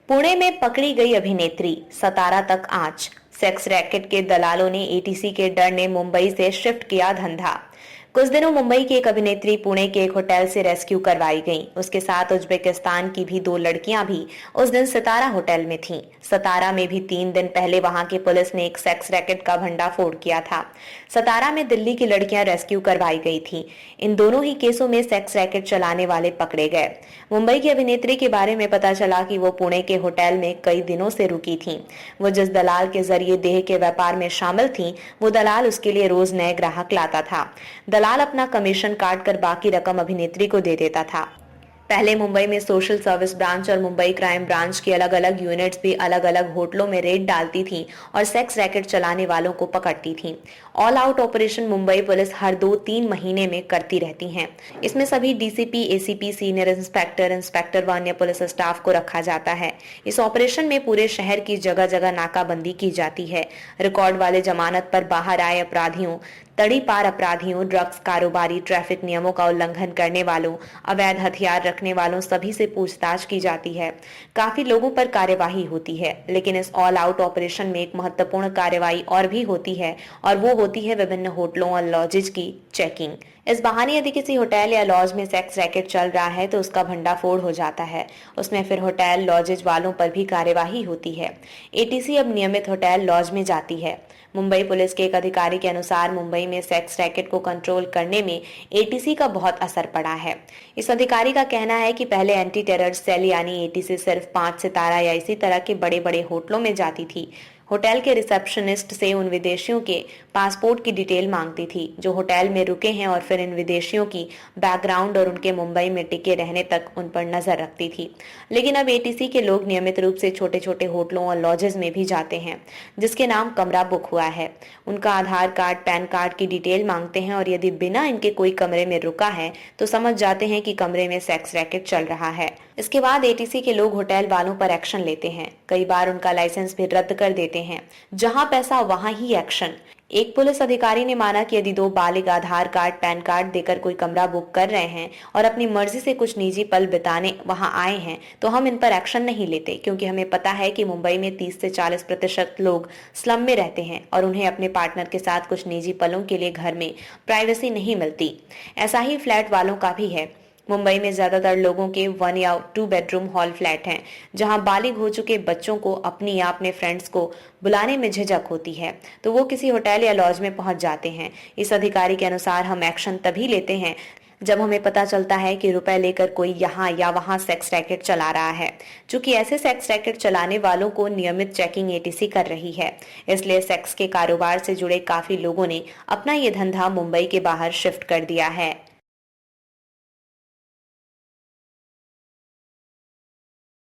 पुणे में पकड़ी गई अभिनेत्री, सतारा तक आंच। सेक्स रैकेट के दलालों ने एटीसी के डर ने मुंबई से शिफ्ट किया धंधा। कुछ दिनों मुंबई की एक अभिनेत्री पुणे के एक होटल से रेस्क्यू करवाई गई। उसके साथ उज्बेकिस्तान की भी 2 लड़कियां भी उस दिन सितारा होटल में थीं। सतारा में भी 3 दिन पहले वहां की पुलिस ने एक सेक्स रैकेट का भंडाफोड़ किया था। सतारा में दिल्ली की लड़कियां रेस्क्यू करवाई गई थी। इन दोनों ही केसों में सेक्स रैकेट चलाने वाले पकड़े गए। मुंबई की अभिनेत्री के बारे में पता चला कि वो पुणे के होटल में कई दिनों से रुकी थी। वो जिस दलाल के जरिए देह के व्यापार में शामिल थी, वो दलाल उसके लिए रोज नए ग्राहक लाता था। दलाल अपना कमीशन काट कर बाकी रकम अभिनेत्री को दे देता था। पहले मुंबई में सोशल सर्विस ब्रांच और मुंबई क्राइम ब्रांच की अलग अलग यूनिट्स भी अलग अलग होटलों में रेड डालती थीं और सेक्स रैकेट चलाने वालों को पकड़ती थीं। All out operation Mumbai police हर 2-3 महीने में करती रहती है। इसमें सभी DCP, ACP, senior inspector, inspector व अन्य पुलिस स्टाफ को रखा जाता है। इस ऑपरेशन में पूरे शहर की जगह जगह नाकाबंदी की जाती है। रिकॉर्ड वाले जमानत पर बाहर आए अपराधियों, तड़ी पार अपराधियों, ड्रग्स कारोबारी, ट्रैफिक नियमों का उल्लंघन करने वालों, अवैध हथियार रखने वालों सभी से पूछताछ की जाती है। काफी लोगों पर कार्यवाही होती है, लेकिन इस ऑल आउट ऑपरेशन में एक महत्वपूर्ण कार्यवाही और भी होती है और वो होती है विभिन्न होटलों और लॉजेज की चेकिंग। इस बहाने यदि किसी होटल या लॉज में सेक्स रैकेट चल रहा है तो उसका भंडाफोड़ हो जाता है। उसमें फिर होटल लॉजेज वालों पर भी कार्यवाही होती है। एटीसी अब नियमित होटल लॉज में जाती है। मुंबई पुलिस के एक अधिकारी के अनुसार मुंबई में सेक्स रैकेट को कंट्रोल करने में एटीसी का बहुत असर पड़ा है। इस अधिकारी का कहना है कि पहले एंटी टेरर सेल यानी एटीसी सिर्फ 5 सितारा या इसी तरह के बड़े बड़े होटलों में जाती थी। होटल के रिसेप्शनिस्ट से उन विदेशियों के पासपोर्ट की डिटेल मांगती थी जो होटल में रुके हैं और फिर इन विदेशियों की बैकग्राउंड और उनके मुंबई में टिके रहने तक उन पर नजर रखती थी। लेकिन अब एटीसी के लोग नियमित रूप से छोटे छोटे होटलों और लॉजेस में भी जाते हैं जिसके नाम कमरा बुक हुआ है। उनका आधार कार्ड, पैन कार्ड की डिटेल मांगते हैं और यदि बिना इनके कोई कमरे में रुका है तो समझ जाते हैं कि कमरे में सेक्स रैकेट चल रहा है। इसके बाद एटीसी के लोग होटल वालों पर एक्शन लेते हैं। कई बार उनका लाइसेंस भी रद्द कर देते हैं। जहां पैसा वहां ही एक्शन। एक पुलिस अधिकारी ने माना कि यदि 2 बालिग आधार कार्ड, पैन कार्ड देकर कोई कमरा बुक कर रहे हैं और अपनी मर्जी से कुछ निजी पल बिताने वहां आए हैं तो हम इन पर एक्शन नहीं लेते, क्योंकि हमें पता है कि मुंबई में 30 से 40% लोग स्लम में रहते हैं और उन्हें अपने पार्टनर के साथ कुछ निजी पलों के लिए घर में प्राइवेसी नहीं मिलती। ऐसा ही फ्लैट वालों का भी है। मुंबई में ज्यादातर लोगों के 1 या 2 बेडरूम हॉल फ्लैट हैं, जहां बालिग हो चुके बच्चों को अपनी या अपने फ्रेंड्स को बुलाने में झिझक होती है तो वो किसी होटल या लॉज में पहुंच जाते हैं। इस अधिकारी के अनुसार हम एक्शन तभी लेते हैं जब हमें पता चलता है कि रुपए लेकर कोई यहाँ या वहाँ सेक्स रैकेट चला रहा है। चूंकि ऐसे सेक्स रैकेट चलाने वालों को नियमित चेकिंग एटीसी कर रही है, इसलिए सेक्स के कारोबार से जुड़े काफी लोगों ने अपना ये धंधा मुंबई के बाहर शिफ्ट कर दिया है।